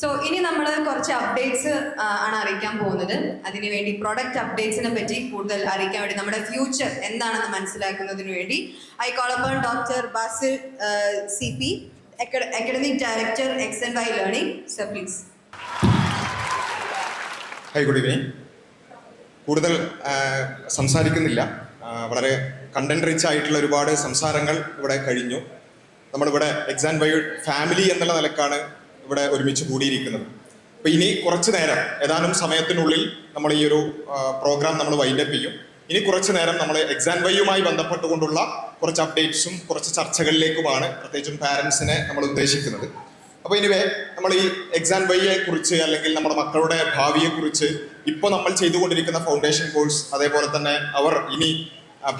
So ഇനി നമ്മൾ കുറച്ച് അപ്ഡേറ്റ്സ് ആണ് അറിയിക്കാൻ പോകുന്നത്. അതിനുവേണ്ടി പ്രൊഡക്റ്റ് അപ്ഡേറ്റ്സിനെ പറ്റി കൂടുതൽ അറിയിക്കാൻ വേണ്ടി നമ്മുടെ ഫ്യൂച്ചർ എന്താണെന്ന് മനസ്സിലാക്കുന്നതിന് വേണ്ടി I call upon doctor Basil CP, academic director XNY learning. Sir please. Hi, good evening. കൂടുതൽ സംസാരിക്കുന്നില്ല. വളരെ കണ്ടന്റ് റിച്ച് ആയിട്ടുള്ള ഒരുപാട് സംസാരങ്ങൾ ഇവിടെ കഴിഞ്ഞു. നമ്മളിവിടെ XNY ഫാമിലി എന്നുള്ള നിലക്കാണ് ഇവിടെ ഒരുമിച്ച് കൂടിയിരിക്കുന്നത്. അപ്പോൾ ഇനി കുറച്ച് നേരം, ഏതാനും സമയത്തിനുള്ളിൽ നമ്മൾ ഈ ഒരു പ്രോഗ്രാം നമ്മൾ വൈൻഡപ്പ് ചെയ്യും. ഇനി കുറച്ച് നേരം നമ്മൾ XNYയുമായി ബന്ധപ്പെട്ടുകൊണ്ടുള്ള കുറച്ച് അപ്ഡേറ്റ്സും കുറച്ച് ചർച്ചകളിലേക്കുമാണ് പ്രത്യേകിച്ചും പാരൻസിനെ നമ്മൾ ഉദ്ദേശിക്കുന്നത്. അപ്പോൾ ഇനിവേ നമ്മൾ ഈ XNYയെ കുറിച്ച് അല്ലെങ്കിൽ നമ്മുടെ മക്കളുടെ ഭാവിയെക്കുറിച്ച് ഇപ്പോൾ നമ്മൾ ചെയ്തുകൊണ്ടിരിക്കുന്ന ഫൗണ്ടേഷൻ കോഴ്സ്, അതേപോലെ തന്നെ അവർ ഇനി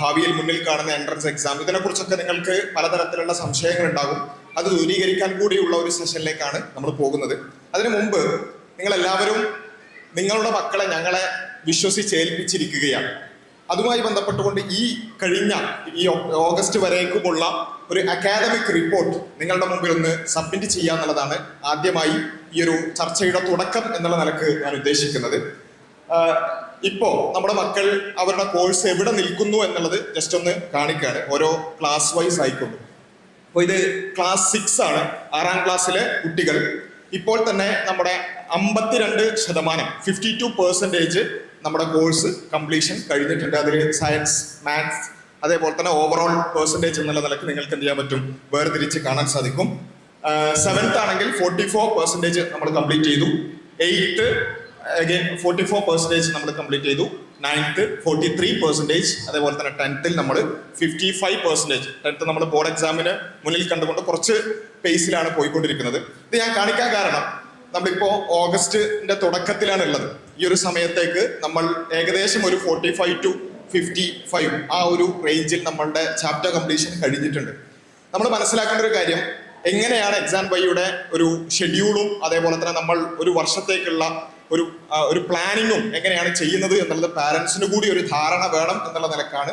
ഭാവിയിൽ മുന്നിൽ കാണുന്ന എൻട്രൻസ് എക്സാം, ഇതിനെക്കുറിച്ചൊക്കെ നിങ്ങൾക്ക് പലതരത്തിലുള്ള സംശയങ്ങൾ ഉണ്ടാകും. അത് ദൂരീകരിക്കാൻ കൂടിയുള്ള ഒരു സെഷനിലേക്കാണ് നമ്മൾ പോകുന്നത്. അതിനു മുമ്പ് നിങ്ങളെല്ലാവരും നിങ്ങളുടെ മക്കളെ ഞങ്ങളെ വിശ്വസിച്ചേൽപ്പിച്ചിരിക്കുകയാണ്. അതുമായി ബന്ധപ്പെട്ടുകൊണ്ട് ഈ കഴിഞ്ഞ ഓഗസ്റ്റ് വരേക്കുമുള്ള ഒരു അക്കാദമിക് റിപ്പോർട്ട് നിങ്ങളുടെ മുമ്പിൽ ഒന്ന് സബ്മിറ്റ് ചെയ്യുക എന്നുള്ളതാണ് ആദ്യമായി ഈ ഒരു ചർച്ചയുടെ തുടക്കം എന്നുള്ള നിലക്ക് ഞാൻ ഉദ്ദേശിക്കുന്നത്. ഇപ്പോ നമ്മുടെ മക്കൾ അവരുടെ കോഴ്സ് എവിടെ നിൽക്കുന്നു എന്നുള്ളത് ജസ്റ്റ് ഒന്ന് കാണിക്കുകയാണ്. ഓരോ ക്ലാസ് വൈസ് ആയിക്കൊണ്ട്. അപ്പോൾ ഇത് ക്ലാസ് 6 ആണ്, 6ാം ക്ലാസ്സിലെ കുട്ടികൾ. ഇപ്പോൾ തന്നെ നമ്മുടെ 52%, 52% നമ്മുടെ കോഴ്സ് കംപ്ലീഷൻ കഴിഞ്ഞിട്ടുണ്ട്. അതിൽ സയൻസ്, മാത്സ്, അതേപോലെ തന്നെ ഓവറോൾ പെർസെൻറ്റേജ് എന്നുള്ള നിലക്ക് നിങ്ങൾക്ക് എന്ത് ചെയ്യാൻ പറ്റും, വേർതിരിച്ച് കാണാൻ സാധിക്കും. 7th ആണെങ്കിൽ 44% നമ്മൾ കംപ്ലീറ്റ് ചെയ്തു. 8th അഗൈൻ 44% നമ്മൾ കംപ്ലീറ്റ് ചെയ്തു. 9th 43%, അതേപോലെ തന്നെ 10th നമ്മൾ 55%. 10th നമ്മൾ ബോർഡ് എക്സാമിന് മുന്നിൽ കണ്ടുകൊണ്ട് കുറച്ച് പേസിലാണ് പോയിക്കൊണ്ടിരിക്കുന്നത്. ഇത് ഞാൻ കാണിക്കാൻ കാരണം നമ്മളിപ്പോൾ ഓഗസ്റ്റിന്റെ തുടക്കത്തിലാണ് ഉള്ളത്. ഈ ഒരു സമയത്തേക്ക് നമ്മൾ ഏകദേശം ഒരു 45 to 55 ആ ഒരു റേഞ്ചിൽ നമ്മളുടെ ചാപ്റ്റർ കംപ്ലീഷൻ കഴിഞ്ഞിട്ടുണ്ട്. നമ്മൾ മനസ്സിലാക്കേണ്ട ഒരു കാര്യം, എങ്ങനെയാണ് XNYയുടെ ഒരു ഷെഡ്യൂളും അതേപോലെ തന്നെ നമ്മൾ ഒരു വർഷത്തേക്കുള്ള ഒരു പ്ലാനിങ്ങും എങ്ങനെയാണ് ചെയ്യുന്നത് എന്നുള്ളത് പാരൻസിന് കൂടി ഒരു ധാരണ വേണം എന്നുള്ള നിലക്കാണ്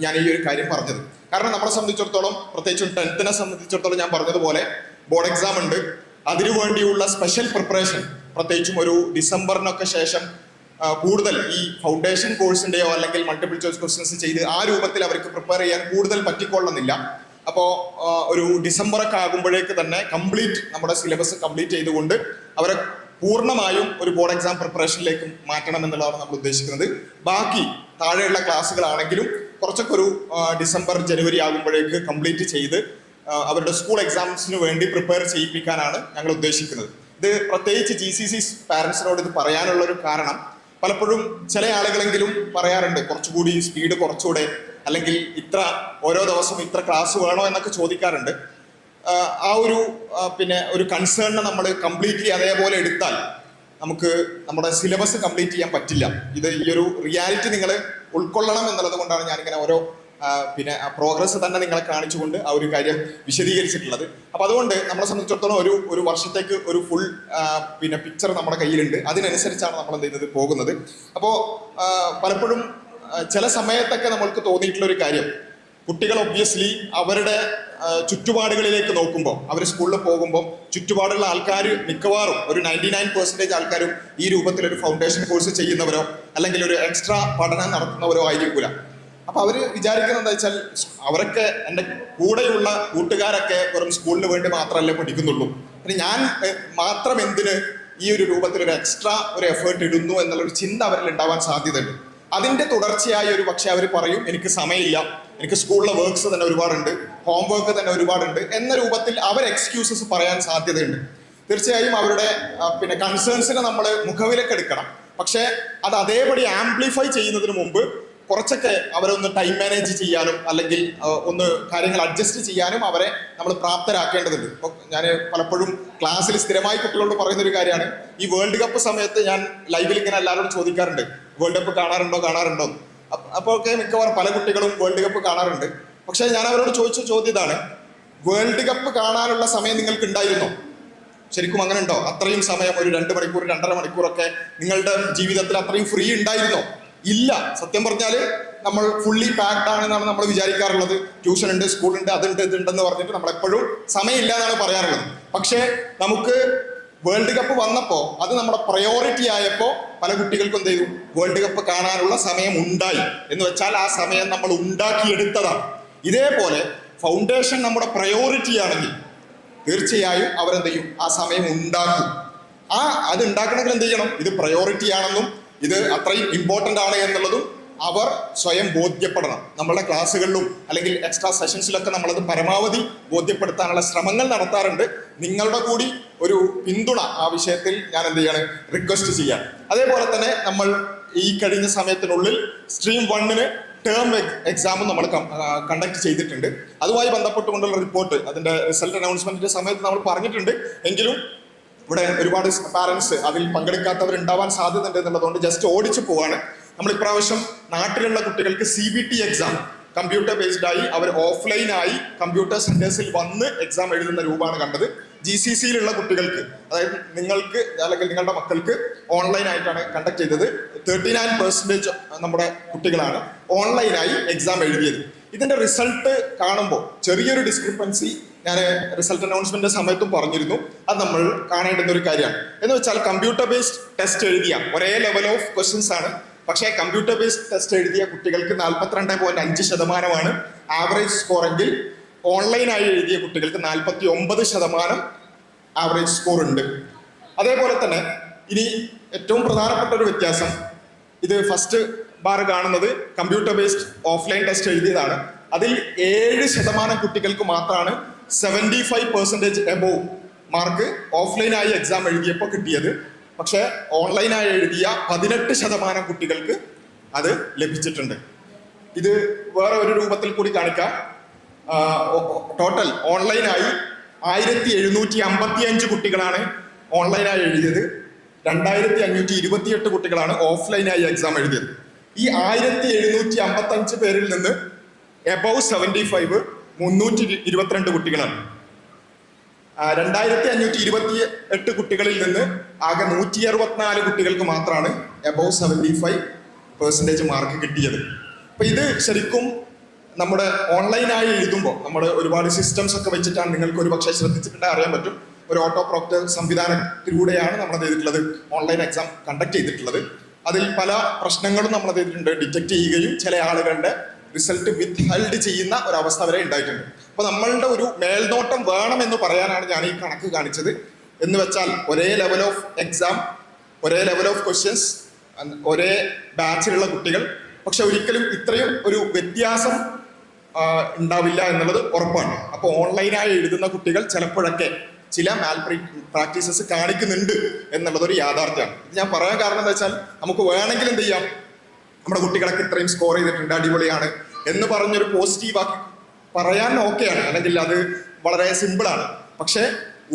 ഞാൻ ഈ ഒരു കാര്യം പറഞ്ഞത്. കാരണം നമ്മളെ സംബന്ധിച്ചിടത്തോളം, പ്രത്യേകിച്ചും 10th സംബന്ധിച്ചിടത്തോളം ഞാൻ പറഞ്ഞതുപോലെ ബോർഡ് എക്സാം ഉണ്ട്. അതിനു വേണ്ടിയുള്ള സ്പെഷ്യൽ പ്രിപ്പറേഷൻ പ്രത്യേകിച്ചും ഒരു ഡിസംബറിനൊക്കെ ശേഷം കൂടുതൽ ഈ ഫൗണ്ടേഷൻ കോഴ്സിന്റെയോ അല്ലെങ്കിൽ മൾട്ടിപ്പിൾ ചോയ്സ് ക്വസ്റ്റ്യൻസ് ചെയ്ത് ആ രൂപത്തിൽ അവർക്ക് പ്രിപ്പയർ ചെയ്യാൻ കൂടുതൽ പറ്റിക്കൊള്ളുന്നില്ല. അപ്പോൾ ഒരു ഡിസംബറൊക്കെ ആകുമ്പോഴേക്ക് തന്നെ കംപ്ലീറ്റ് നമ്മുടെ സിലബസ് കംപ്ലീറ്റ് ചെയ്തുകൊണ്ട് അവരെ പൂർണ്ണമായും ഒരു ബോർഡ് എക്സാം പ്രിപ്പറേഷനിലേക്ക് മാറ്റണം എന്നുള്ളതാണ് നമ്മൾ ഉദ്ദേശിക്കുന്നത്. ബാക്കി താഴെയുള്ള ക്ലാസ്സുകളാണെങ്കിലും കുറച്ചൊക്കെ ഒരു ഡിസംബർ, ജനുവരി ആകുമ്പോഴേക്ക് കംപ്ലീറ്റ് ചെയ്ത് അവരുടെ സ്കൂൾ എക്സാംസിന് വേണ്ടി പ്രിപ്പയർ ചെയ്യിപ്പിക്കാനാണ് ഞങ്ങൾ ഉദ്ദേശിക്കുന്നത്. ഇത് പ്രത്യേകിച്ച് GCC പാരൻസിനോട് ഇത് പറയാനുള്ള ഒരു കാരണം, പലപ്പോഴും ചില ആളുകളെങ്കിലും പറയാറുണ്ട് കുറച്ചുകൂടി സ്പീഡ് കുറച്ചുകൂടെ, അല്ലെങ്കിൽ ഇത്ര ഓരോ ദിവസം ഇത്ര ക്ലാസ് വേണോ എന്നൊക്കെ ചോദിക്കാറുണ്ട്. ആ ഒരു ഒരു കൺസേണിനെ നമ്മൾ കംപ്ലീറ്റ്ലി അതേപോലെ എടുത്താൽ നമുക്ക് നമ്മുടെ സിലബസ് കംപ്ലീറ്റ് ചെയ്യാൻ പറ്റില്ല. ഇത് ഈ ഒരു റിയാലിറ്റി നിങ്ങൾ ഉൾക്കൊള്ളണം എന്നുള്ളത് കൊണ്ടാണ് ഞാനിങ്ങനെ ഓരോ പ്രോഗ്രസ് തന്നെ നിങ്ങളെ കാണിച്ചുകൊണ്ട് ആ ഒരു കാര്യം വിശദീകരിച്ചിട്ടുള്ളത്. അപ്പോൾ അതുകൊണ്ട് നമ്മളെ സംബന്ധിച്ചിടത്തോളം ഒരു വർഷത്തേക്ക് ഒരു ഫുൾ പിക്ചർ നമ്മുടെ കയ്യിലുണ്ട്. അതിനനുസരിച്ചാണ് നമ്മൾ എന്ത് ചെയ്യുന്നത്, പോകുന്നത്. അപ്പോൾ പലപ്പോഴും ചില സമയത്തൊക്കെ നമ്മൾക്ക് തോന്നിയിട്ടുള്ള ഒരു കാര്യം, കുട്ടികൾ ഒബ്വിയസ്ലി അവരുടെ ചുറ്റുപാടുകളിലേക്ക് നോക്കുമ്പോൾ, അവർ സ്കൂളിൽ പോകുമ്പോൾ ചുറ്റുപാടുള്ള ആൾക്കാർ മിക്കവാറും ഒരു 99% ആൾക്കാരും ഈ രൂപത്തിലൊരു ഫൗണ്ടേഷൻ കോഴ്സ് ചെയ്യുന്നവരോ അല്ലെങ്കിൽ ഒരു എക്സ്ട്രാ പഠനം നടത്തുന്നവരോ ആയിരിക്കില്ല. അപ്പൊ അവര് വിചാരിക്കുന്നത് എന്താ വെച്ചാൽ, അവരൊക്കെ എൻ്റെ കൂടെയുള്ള കൂട്ടുകാരൊക്കെ വെറും സ്കൂളിന് വേണ്ടി മാത്രമല്ലേ പഠിക്കുന്നുള്ളൂ, പിന്നെ ഞാൻ മാത്രം എന്തിന് ഈ ഒരു രൂപത്തിൽ ഒരു എക്സ്ട്രാ ഒരു എഫേർട്ട് ഇടുന്നു എന്നുള്ളൊരു ചിന്ത അവരിൽ ഉണ്ടാവാൻ സാധ്യതയുണ്ട്. അതിന്റെ തുടർച്ചയായി ഒരു പക്ഷേ അവർ പറയും, എനിക്ക് സമയമില്ല, എനിക്ക് സ്കൂളിലെ വർക്ക്സ് തന്നെ ഒരുപാടുണ്ട്, ഹോംവർക്ക് തന്നെ ഒരുപാടുണ്ട് എന്ന രൂപത്തിൽ അവർ എക്സ്ക്യൂസസ് പറയാൻ സാധ്യതയുണ്ട്. തീർച്ചയായും അവരുടെ കൺസേൺസിനെ നമ്മൾ മുഖവിലേക്ക് എടുക്കണം. പക്ഷേ അത് അതേപടി ആംപ്ലിഫൈ ചെയ്യുന്നതിന് മുമ്പ് കുറച്ചൊക്കെ അവരെ ഒന്ന് ടൈം മാനേജ് ചെയ്യാനും അല്ലെങ്കിൽ ഒന്ന് കാര്യങ്ങൾ അഡ്ജസ്റ്റ് ചെയ്യാനും അവരെ നമ്മൾ പ്രാപ്തരാക്കേണ്ടതുണ്ട്. ഇപ്പോൾ ഞാൻ പലപ്പോഴും ക്ലാസ്സിൽ സ്ഥിരമായി കുട്ടികളോട് പറയുന്നൊരു കാര്യമാണ്, ഈ വേൾഡ് കപ്പ് സമയത്ത് ഞാൻ ലൈവിൽ ഇങ്ങനെ എല്ലാവരോടും ചോദിക്കാറുണ്ട്, വേൾഡ് കപ്പ് കാണാറുണ്ടോ. അപ്പോൾ ഒക്കെ മിക്കവാറും പല കുട്ടികളും വേൾഡ് കപ്പ് കാണാറുണ്ട്. പക്ഷേ ഞാൻ അവരോട് ചോദിച്ച ചോദ്യം ഇതാണ്, വേൾഡ് കപ്പ് കാണാനുള്ള സമയം നിങ്ങൾക്ക് ഉണ്ടായിരുന്നോ? ശരിക്കും അങ്ങനെ ഉണ്ടോ? അത്രയും സമയം, ഒരു 2 മണിക്കൂർ 2.5 മണിക്കൂറൊക്കെ നിങ്ങളുടെ ജീവിതത്തിൽ അത്രയും ഫ്രീ ഉണ്ടായിരുന്നോ? ഇല്ല. സത്യം പറഞ്ഞാൽ നമ്മൾ ഫുള്ളി പാക്ഡ് ആണെന്നാണ് നമ്മൾ വിചാരിക്കാറുള്ളത്. ട്യൂഷൻ ഉണ്ട്, സ്കൂളുണ്ട്, അതുണ്ട്, ഇതുണ്ടെന്ന് പറഞ്ഞിട്ട് നമ്മളെപ്പോഴും സമയമില്ല എന്നാണ് പറയാറുള്ളത്. പക്ഷേ നമുക്ക് വേൾഡ് കപ്പ് വന്നപ്പോൾ അത് നമ്മുടെ പ്രയോറിറ്റി ആയപ്പോൾ പല കുട്ടികൾക്കും എന്ത് ചെയ്തു, വേൾഡ് കപ്പ് കാണാനുള്ള സമയം ഉണ്ടായി. എന്ന് വെച്ചാൽ ആ സമയം നമ്മൾ ഉണ്ടാക്കിയെടുത്തതാണ്. ഇതേപോലെ ഫൗണ്ടേഷൻ നമ്മുടെ പ്രയോറിറ്റി ആണെങ്കിൽ തീർച്ചയായും അവരെന്ത് ചെയ്യും, ആ സമയം ഉണ്ടാക്കും. അത് ഉണ്ടാക്കണമെങ്കിൽ എന്ത് ചെയ്യണം, ഇത് പ്രയോറിറ്റി ആണെന്നും ഇത് അത്രയും ഇമ്പോർട്ടൻ്റ് ആണ് എന്നുള്ളതും അവർ സ്വയം ബോധ്യപ്പെടണം. നമ്മളുടെ ക്ലാസ്സുകളിലും അല്ലെങ്കിൽ എക്സ്ട്രാ സെഷൻസിലൊക്കെ നമ്മളത് പരമാവധി ബോധ്യപ്പെടുത്താനുള്ള ശ്രമങ്ങൾ നടത്താറുണ്ട്. നിങ്ങളുടെ കൂടി ഒരു പിന്തുണ ആ വിഷയത്തിൽ ഞാൻ എന്ത് ചെയ്യാണ്, റിക്വസ്റ്റ് ചെയ്യാം. അതേപോലെ തന്നെ നമ്മൾ ഈ കഴിഞ്ഞ സമയത്തിനുള്ളിൽ സ്ട്രീം 1-ന് ടേം എക്സാമും നമ്മൾ കണ്ടക്ട് ചെയ്തിട്ടുണ്ട്. അതുമായി ബന്ധപ്പെട്ടുകൊണ്ടുള്ള റിപ്പോർട്ട് അതിൻ്റെ റിസൾട്ട് അനൗൺസ്മെന്റിന്റെ സമയത്ത് നമ്മൾ പറഞ്ഞിട്ടുണ്ട്. എങ്കിലും ഇവിടെ ഒരുപാട് പാരൻസ് അതിൽ പങ്കെടുക്കാത്തവരുണ്ടാവാൻ സാധ്യതയുണ്ട് എന്നുള്ളതുകൊണ്ട് ജസ്റ്റ് ഓടിച്ചു പോവാണ്. നമ്മൾ ഇപ്രാവശ്യം നാട്ടിലുള്ള കുട്ടികൾക്ക് CBT എക്സാം കമ്പ്യൂട്ടർ ബേസ്ഡ് ആയി അവർ ഓഫ്ലൈനായി കമ്പ്യൂട്ടർ സെന്റേഴ്സിൽ വന്ന് എക്സാം എഴുതുന്ന രൂപമാണ് കണ്ടത്. GCCയിലുള്ള കുട്ടികൾക്ക്, അതായത് നിങ്ങൾക്ക് അല്ലെങ്കിൽ നിങ്ങളുടെ മക്കൾക്ക് ഓൺലൈനായിട്ടാണ് കണ്ടക്ട് ചെയ്തത്. 39% നമ്മുടെ കുട്ടികളാണ് ഓൺലൈനായി എക്സാം എഴുതിയത്. ഇതിന്റെ റിസൾട്ട് കാണുമ്പോൾ ചെറിയൊരു ഡിസ്ക്രിപ്പൻസി ഞാൻ റിസൾട്ട് അനൗൺസ്മെന്റിന്റെ സമയത്തും പറഞ്ഞിരുന്നു. അത് നമ്മൾ കാണേണ്ടുന്ന ഒരു കാര്യമാണ്. എന്ന് വെച്ചാൽ കമ്പ്യൂട്ടർ ബേസ്ഡ് ടെസ്റ്റ് എഴുതിയ ഒരേ ലെവൽ ഓഫ് ക്വസ്റ്റ്യൻസ് ആണ്. പക്ഷേ കമ്പ്യൂട്ടർ ബേസ്ഡ് ടെസ്റ്റ് എഴുതിയ കുട്ടികൾക്ക് 42.5% ആവറേജ് സ്കോർ എങ്കിൽ ഓൺലൈനായി എഴുതിയ കുട്ടികൾക്ക് 49% ആവറേജ് സ്കോർ ഉണ്ട്. അതേപോലെ തന്നെ ഇനി ഏറ്റവും പ്രധാനപ്പെട്ട ഒരു വ്യത്യാസം, ഇത് ഫസ്റ്റ് ബാർ കാണുന്നത് കമ്പ്യൂട്ടർ ബേസ്ഡ് ഓഫ്ലൈൻ ടെസ്റ്റ് എഴുതിയതാണ്. അതിൽ 7% കുട്ടികൾക്ക് മാത്രമാണ് 75% എബോവ് മാർക്ക് ഓഫ്ലൈനായി എക്സാം എഴുതിയപ്പോൾ കിട്ടിയത്. പക്ഷേ ഓൺലൈനായി എഴുതിയ 18% കുട്ടികൾക്ക് അത് ലഭിച്ചിട്ടുണ്ട്. ഇത് വേറെ ഒരു രൂപത്തിൽ കൂടി കാണിക്കാം. ടോട്ടൽ ഓൺലൈനായി 1755 കുട്ടികളാണ് ഓൺലൈനായി എഴുതിയത്. 2528 കുട്ടികളാണ് ഓഫ്ലൈനായി എക്സാം എഴുതിയത്. ഈ 1755 പേരിൽ നിന്ന് എബവ് 75 322 കുട്ടികളാണ്. 2528 കുട്ടികളിൽ നിന്ന് ആകെ 164 കുട്ടികൾക്ക് മാത്രമാണ് എബവ് 75% മാർക്ക് കിട്ടിയത്. അപ്പൊ ഇത് ശരിക്കും നമ്മുടെ ഓൺലൈനായി എഴുതുമ്പോൾ നമ്മൾ ഒരുപാട് സിസ്റ്റംസ് ഒക്കെ വെച്ചിട്ടാണ്, നിങ്ങൾക്ക് ഒരു പക്ഷേ ശ്രദ്ധിച്ചിട്ടുണ്ടെങ്കിൽ അറിയാൻ പറ്റും, ഒരു ഓട്ടോ പ്രോക്ടർ സംവിധാനത്തിലൂടെയാണ് നമ്മൾ ചെയ്തിട്ടുള്ളത് ഓൺലൈൻ എക്സാം കണ്ടക്ട് ചെയ്തിട്ടുള്ളത്. അതിൽ പല പ്രശ്നങ്ങളും നമ്മൾ ചെയ്തിട്ടുണ്ട്. ഡിറ്റക്ട് ചെയ്യുകയും ചില ആളുകളുടെ റിസൾട്ട് വിത്ത്ഹെൽഡ് ചെയ്യുന്ന ഒരവസ്ഥ വരെ ഉണ്ടായിട്ടുണ്ട്. അപ്പൊ നമ്മളുടെ ഒരു മേൽനോട്ടം വേണമെന്ന് പറയാനാണ് ഞാൻ ഈ കണക്ക് കാണിച്ചത്. എന്ന് വെച്ചാൽ ഒരേ ലെവൽ ഓഫ് എക്സാം, ഒരേ ലെവൽ ഓഫ് ക്വസ്റ്റ്യൻസ്, ഒരേ ബാച്ചിലുള്ള കുട്ടികൾ, പക്ഷെ ഒരിക്കലും ഇത്രയും ഒരു വ്യത്യാസം ഉണ്ടാവില്ല എന്നുള്ളത് ഉറപ്പാണ്. അപ്പോൾ ഓൺലൈനായി എഴുതുന്ന കുട്ടികൾ ചിലപ്പോഴൊക്കെ ചില പ്രാക്ടീസസ് കാണിക്കുന്നുണ്ട് എന്നുള്ളതൊരു യാഥാർത്ഥ്യമാണ്. ഇത് ഞാൻ പറയാൻ കാരണം എന്താ വെച്ചാൽ, നമുക്ക് വേണമെങ്കിൽ എന്ത് ചെയ്യാം, നമ്മുടെ കുട്ടികളൊക്കെ ഇത്രയും സ്കോർ ചെയ്തിട്ടുണ്ട്, അടിപൊളിയാണ് എന്ന് പറഞ്ഞൊരു പോസിറ്റീവാക്കി പറയാൻ ഓക്കെയാണ്, അല്ലെങ്കിൽ അത് വളരെ സിമ്പിളാണ്. പക്ഷേ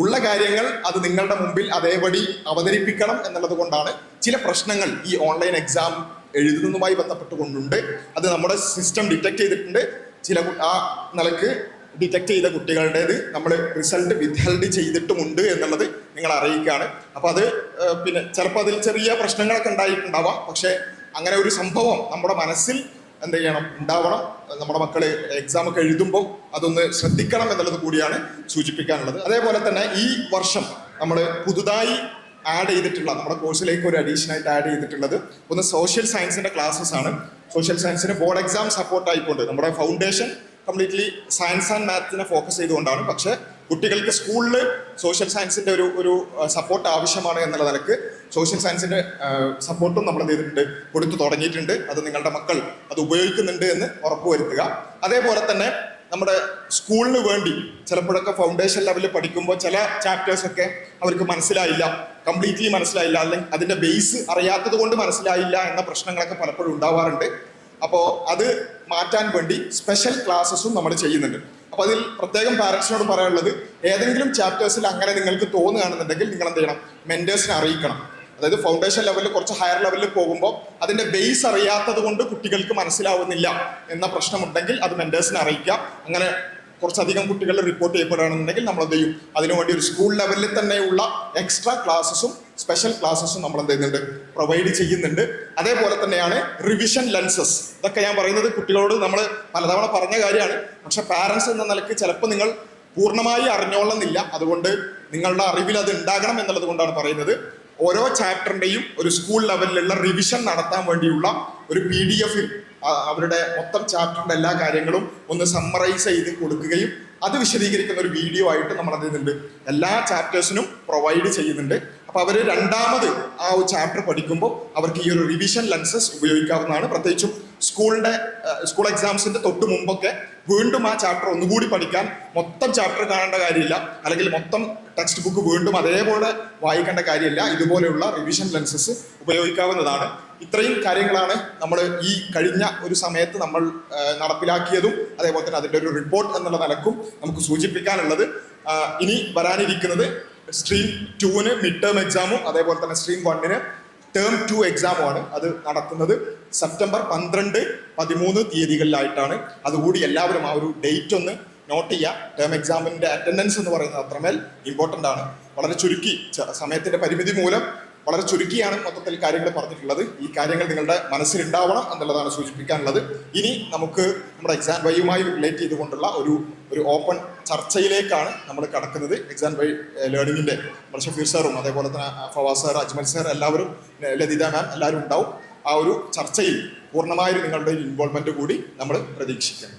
ഉള്ള കാര്യങ്ങൾ അത് നിങ്ങളുടെ മുമ്പിൽ അതേപടി അവതരിപ്പിക്കണം എന്നുള്ളത് കൊണ്ടാണ് ചില പ്രശ്നങ്ങൾ ഈ ഓൺലൈൻ എക്സാം എഴുതുന്നതുമായി ബന്ധപ്പെട്ടുകൊണ്ടുണ്ട്. അത് നമ്മുടെ സിസ്റ്റം ഡിറ്റക്ട് ചെയ്തിട്ടുണ്ട്. ചില ആ നിലക്ക് ഡിറ്റക്ട് ചെയ്ത കുട്ടികളുടേത് നമ്മൾ റിസൾട്ട് വിത്ത്ഹെൽഡ് ചെയ്തിട്ടുമുണ്ട് എന്നുള്ളത് നിങ്ങൾ അറിയിക്കുകയാണ്. അപ്പോൾ അത് പിന്നെ ചിലപ്പോൾ അതിൽ ചെറിയ പ്രശ്നങ്ങളൊക്കെ ഉണ്ടായിട്ടുണ്ടാവാം. പക്ഷേ അങ്ങനെ ഒരു സംഭവം നമ്മുടെ മനസ്സിൽ എന്ത് ചെയ്യണം, ഉണ്ടാവണം. നമ്മുടെ മക്കൾ എക്സാം ഒക്കെ എഴുതുമ്പോൾ അതൊന്ന് ശ്രദ്ധിക്കണം എന്നുള്ളത് കൂടിയാണ് സൂചിപ്പിക്കാനുള്ളത്. അതേപോലെ തന്നെ ഈ വർഷം നമ്മൾ പുതുതായി ആഡ് ചെയ്തിട്ടുള്ള, നമ്മുടെ കോഴ്സിലേക്ക് ഒരു അഡീഷനായിട്ട് ആഡ് ചെയ്തിട്ടുള്ളത് ഒന്ന് സോഷ്യൽ സയൻസിന്റെ ക്ലാസ്സസ് ആണ്. സോഷ്യൽ സയൻസിന് ബോർഡ് എക്സാം സപ്പോർട്ട് ആയിക്കൊണ്ട് നമ്മുടെ ഫൗണ്ടേഷൻ കംപ്ലീറ്റ്ലി സയൻസ് ആൻഡ് മാത്സിനെ ഫോക്കസ് ചെയ്തുകൊണ്ടാണ്. പക്ഷേ കുട്ടികൾക്ക് സ്കൂളിൽ സോഷ്യൽ സയൻസിന്റെ ഒരു സപ്പോർട്ട് ആവശ്യമാണ് എന്നുള്ള നിലക്ക് സോഷ്യൽ സയൻസിന്റെ സപ്പോർട്ടും നമ്മൾ ചെയ്തിട്ടുണ്ട്, കൊടുത്തു തുടങ്ങിയിട്ടുണ്ട്. അത് നിങ്ങളുടെ മക്കൾ അത് ഉപയോഗിക്കുന്നുണ്ട് എന്ന് ഉറപ്പുവരുത്തുക. അതേപോലെ തന്നെ നമ്മുടെ സ്കൂളിന് വേണ്ടി ചിലപ്പോഴൊക്കെ ഫൗണ്ടേഷൻ ലെവലിൽ പഠിക്കുമ്പോൾ ചില ചാപ്റ്റേഴ്സ് ഒക്കെ അവർക്ക് മനസ്സിലായില്ല, കംപ്ലീറ്റ്ലി മനസ്സിലായില്ല, അല്ലെങ്കിൽ അതിന്റെ ബേസ് അറിയാത്തത് കൊണ്ട് മനസ്സിലായില്ല എന്ന പ്രശ്നങ്ങളൊക്കെ പലപ്പോഴും ഉണ്ടാവാറുണ്ട്. അപ്പോൾ അത് മാറ്റാൻ വേണ്ടി സ്പെഷ്യൽ ക്ലാസ്സസും നമ്മൾ ചെയ്യുന്നുണ്ട്. അപ്പോൾ അതിൽ പ്രത്യേകം പാരൻസിനോട് പറയാനുള്ളത്, ഏതെങ്കിലും ചാപ്റ്റേഴ്സിൽ അങ്ങനെ നിങ്ങൾക്ക് തോന്നുകയാണെന്നുണ്ടെങ്കിൽ നിങ്ങൾ എന്ത് ചെയ്യണം, മെന്റേഴ്സിനെ അറിയിക്കണം. അതായത് ഫൗണ്ടേഷൻ ലെവലിൽ കുറച്ച് ഹയർ ലെവലിൽ പോകുമ്പോൾ അതിന്റെ ബേസ് അറിയാത്തത് കൊണ്ട് കുട്ടികൾക്ക് മനസ്സിലാവുന്നില്ല എന്ന പ്രശ്നമുണ്ടെങ്കിൽ അത് മെന്റേഴ്സിനെ അറിയിക്കുക. അങ്ങനെ കുറച്ചധികം കുട്ടികൾ റിപ്പോർട്ട് ചെയ്യപ്പെടുകയാണെന്നുണ്ടെങ്കിൽ നമ്മൾ എന്ത് ചെയ്യും, അതിനുവേണ്ടി ഒരു സ്കൂൾ ലെവലിൽ തന്നെയുള്ള എക്സ്ട്രാ ക്ലാസ്സസും സ്പെഷ്യൽ ക്ലാസ്സസും നമ്മൾ എന്ത് ചെയ്യുന്നുണ്ട്, പ്രൊവൈഡ് ചെയ്യുന്നുണ്ട്. അതേപോലെ തന്നെയാണ് റിവിഷൻ ലെൻസസ്. ഇതൊക്കെ ഞാൻ പറയുന്നത് കുട്ടികളോട് നമ്മൾ പലതവണ പറഞ്ഞ കാര്യമാണ്. പക്ഷെ പാരൻസ് എന്ന നിലയ്ക്ക് ചിലപ്പോൾ നിങ്ങൾ പൂർണ്ണമായി അറിഞ്ഞോളന്നില്ല. അതുകൊണ്ട് നിങ്ങളുടെ അറിവിൽ അത് ഉണ്ടാകണം എന്നുള്ളത് കൊണ്ടാണ് പറയുന്നത്. ഓരോ ചാപ്റ്ററിന്റെയും ഒരു സ്കൂൾ ലെവലിലുള്ള റിവിഷൻ നടത്താൻ വേണ്ടിയുള്ള ഒരു PDF അവരുടെ മൊത്തം ചാപ്റ്ററിന്റെ എല്ലാ കാര്യങ്ങളും ഒന്ന് സമ്മറൈസ് ചെയ്ത് കൊടുക്കുകയും അത് വിശദീകരിക്കുന്ന ഒരു വീഡിയോ ആയിട്ട് നമ്മൾ എന്ത് ചെയ്യുന്നുണ്ട്, എല്ലാ ചാപ്റ്റേഴ്സിനും പ്രൊവൈഡ് ചെയ്യുന്നുണ്ട്. അപ്പൊ അവർ രണ്ടാമത് ആ ഒരു ചാപ്റ്റർ പഠിക്കുമ്പോൾ അവർക്ക് ഈ ഒരു റിവിഷൻ ലെൻസസ് ഉപയോഗിക്കാവുന്നതാണ്. പ്രത്യേകിച്ചും സ്കൂൾ എക്സാംസിന്റെ തൊട്ട് മുമ്പൊക്കെ വീണ്ടും ആ ചാപ്റ്റർ ഒന്നുകൂടി പഠിക്കാൻ മൊത്തം ചാപ്റ്റർ കാണേണ്ട കാര്യമില്ല, അല്ലെങ്കിൽ മൊത്തം ടെക്സ്റ്റ് ബുക്ക് വീണ്ടും അതേപോലെ വായിക്കേണ്ട കാര്യമില്ല. ഇതുപോലെയുള്ള റിവിഷൻ ലെൻസസ് ഉപയോഗിക്കാവുന്നതാണ്. ഇത്രയും കാര്യങ്ങളാണ് നമ്മൾ ഈ കഴിഞ്ഞ ഒരു സമയത്ത് നമ്മൾ നടപ്പിലാക്കിയതും അതേപോലെ തന്നെ അതിൻ്റെ ഒരു റിപ്പോർട്ട് എന്നുള്ള നിലക്കും നമുക്ക് സൂചിപ്പിക്കാനുള്ളത്. ഇനി വരാനിരിക്കുന്നത് സ്ട്രീം 2-ന് മിഡ് ടേം എക്സാമും അതേപോലെ തന്നെ സ്ട്രീം 1-ന് ടേം 2 എക്സാമുമാണ്. അത് നടത്തുന്നത് സെപ്റ്റംബർ 12, 13 തീയതികളിലായിട്ടാണ്. അതുകൂടി എല്ലാവരും ആ ഒരു ഡേറ്റ് ഒന്ന് നോട്ട് ചെയ്യുക. ടേം എക്സാമിൻ്റെ അറ്റൻഡൻസ് എന്ന് പറയുന്നത് അത്രമേൽ ഇമ്പോർട്ടൻ്റ് ആണ്. വളരെ ചുരുക്കി സമയത്തിൻ്റെ പരിമിതി മൂലം വളരെ ചുരുക്കിയാണ് മൊത്തത്തിൽ കാര്യങ്ങൾ പറഞ്ഞിട്ടുള്ളത്. ഈ കാര്യങ്ങൾ നിങ്ങളുടെ മനസ്സിലുണ്ടാവണം എന്നുള്ളതാണ് സൂചിപ്പിക്കാനുള്ളത്. ഇനി നമുക്ക് നമ്മുടെ എക്സാം വൈയുമായി റിലേറ്റ് ചെയ്തുകൊണ്ടുള്ള ഒരു ഓപ്പൺ ചർച്ചയിലേക്കാണ് നമ്മൾ കടക്കുന്നത്. എക്സാം വൈ ലേണിംഗിൻ്റെ നമ്മുടെ ഷഫീർ സാറും അതേപോലെ തന്നെ ഫവാസ് സാർ, അജ്മൽ സാർ, എല്ലാവരും, ലതിത മാം എല്ലാവരും ഉണ്ടാവും. ആ ഒരു ചർച്ചയിൽ പൂർണ്ണമായൊരു നിങ്ങളുടെ ഇൻവോൾവ്മെന്റ് കൂടി നമ്മൾ പ്രതീക്ഷിക്കണം.